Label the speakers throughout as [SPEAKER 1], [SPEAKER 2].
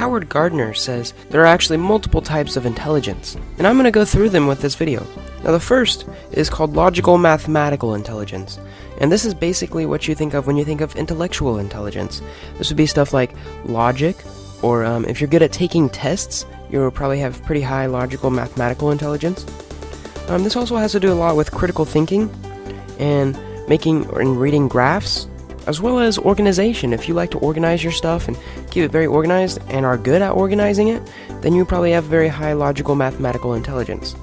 [SPEAKER 1] Howard Gardner says there are actually multiple types of intelligence, and I'm going to go through them with this video. Now the first is called logical mathematical intelligence, and this is basically what you think of when you think of intellectual intelligence. This would be stuff like logic, or if you're good at taking tests, you'll probably have pretty high logical mathematical intelligence. This also has to do a lot with critical thinking and making and reading graphs, as well as organization. If you like to organize your stuff and keep it very organized and are good at organizing it, then you probably have very high logical mathematical intelligence.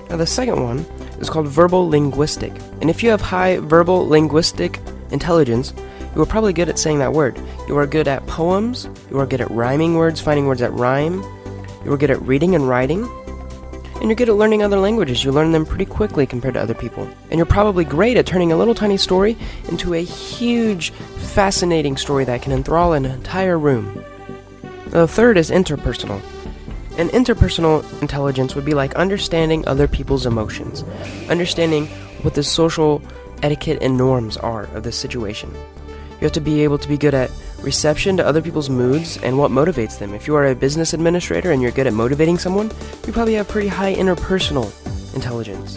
[SPEAKER 1] Now the second one is called verbal linguistic, and if you have high verbal linguistic intelligence, you are probably good at saying that word. You are good at poems, you are good at rhyming words, finding words that rhyme, you are good at reading and writing, and you're good at learning other languages. You learn them pretty quickly compared to other people. And you're probably great at turning a little tiny story into a huge, fascinating story that can enthrall an entire room. The third is interpersonal. And interpersonal intelligence would be like understanding other people's emotions, understanding what the social etiquette and norms are of this situation. You have to be able to be good at reception to other people's moods and what motivates them. If you are a business administrator and you're good at motivating someone, you probably have pretty high interpersonal intelligence.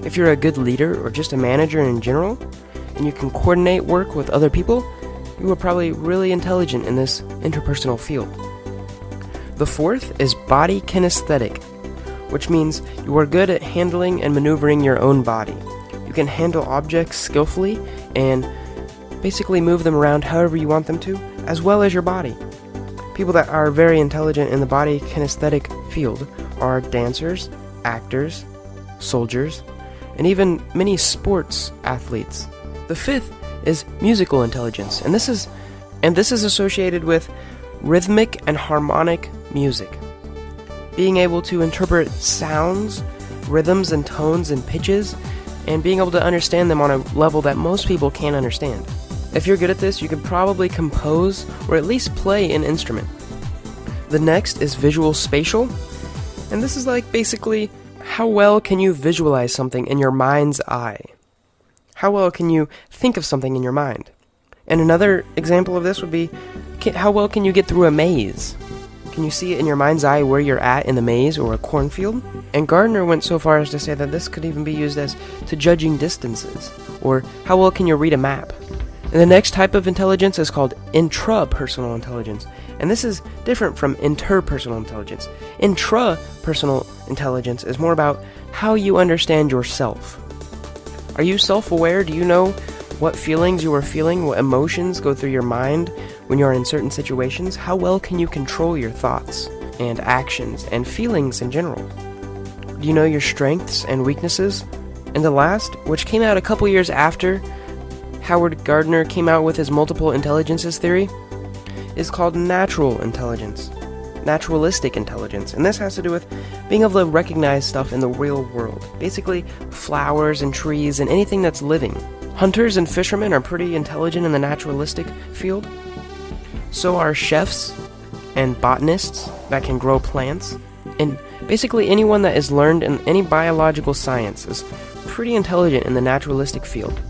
[SPEAKER 1] If you're a good leader or just a manager in general, and you can coordinate work with other people, you are probably really intelligent in this interpersonal field. The fourth is body kinesthetic, which means you are good at handling and maneuvering your own body. You can handle objects skillfully and basically move them around however you want them to, as well as your body. People that are very intelligent in the body kinesthetic field are dancers, actors, soldiers, and even many sports athletes. The fifth is musical intelligence, and this is associated with rhythmic and harmonic music. Being able to interpret sounds, rhythms and tones and pitches, and being able to understand them on a level that most people can't understand. If you're good at this, you can probably compose or at least play an instrument. The next is visual spatial, and this is like basically how well can you visualize something in your mind's eye? How well can you think of something in your mind? And another example of this would be how well can you get through a maze? Can you see it in your mind's eye where you're at in the maze or a cornfield? And Gardner went so far as to say that this could even be used as to judging distances, or how well can you read a map? And the next type of intelligence is called intrapersonal intelligence, and this is different from interpersonal intelligence. Intrapersonal intelligence is more about how you understand yourself. Are you self-aware? Do you know what feelings you are feeling, what emotions go through your mind when you are in certain situations? How well can you control your thoughts and actions and feelings in general? Do you know your strengths and weaknesses? And the last, which came out a couple years after Howard Gardner came out with his multiple intelligences theory, is called natural intelligence, naturalistic intelligence, and this has to do with being able to recognize stuff in the real world, basically flowers and trees and anything that's living. Hunters and fishermen are pretty intelligent in the naturalistic field. So are chefs and botanists that can grow plants, and basically anyone that is learned in any biological science is pretty intelligent in the naturalistic field.